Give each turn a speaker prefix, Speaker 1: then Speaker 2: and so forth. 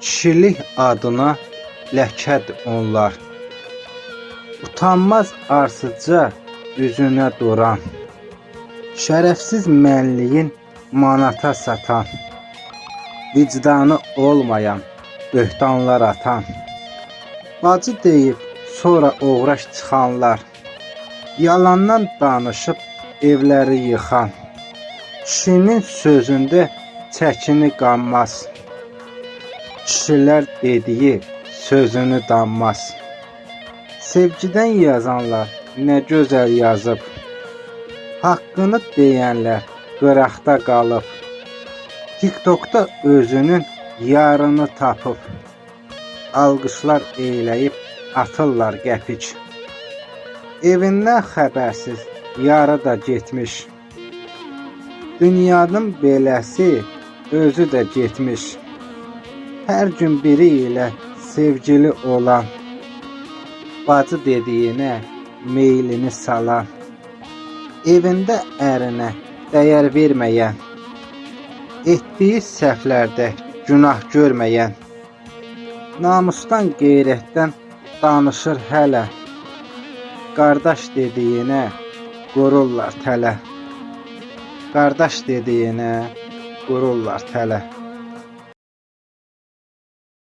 Speaker 1: Kişilik adına ləkədir onlar. Utanmaz arsızca üzünə duran, şərəfsiz mənliyin manata satan, vicdanı olmayan böhtanlar atan, bacı deyib sonra uğraş çıxanlar, yalandan danışıb evləri yıxan, kişinin sözündə çəkini qanmaz, kişilər dediyi sözünü danmaz. Sevgidən yazanlar nə gözəl yazıb, haqqını deyənlər qıraqda qalıb, TikTokda özünün yarını tapıb, alqışlar eyləyib atırlar qəpik. Evindən xəbərsiz yarı da getmiş, dünyanın beləsi özü də getmiş. Hər gün biri ilə sevgili olan, bacı dediyinə meylini salan, evində ərinə dəyər verməyən, etdiyi səhvlərdə günah görməyən, namusdan, qeyrətdən danışır hələ, qardaş dediyinə qururlar tələ, qardaş dediyinə qururlar tələ.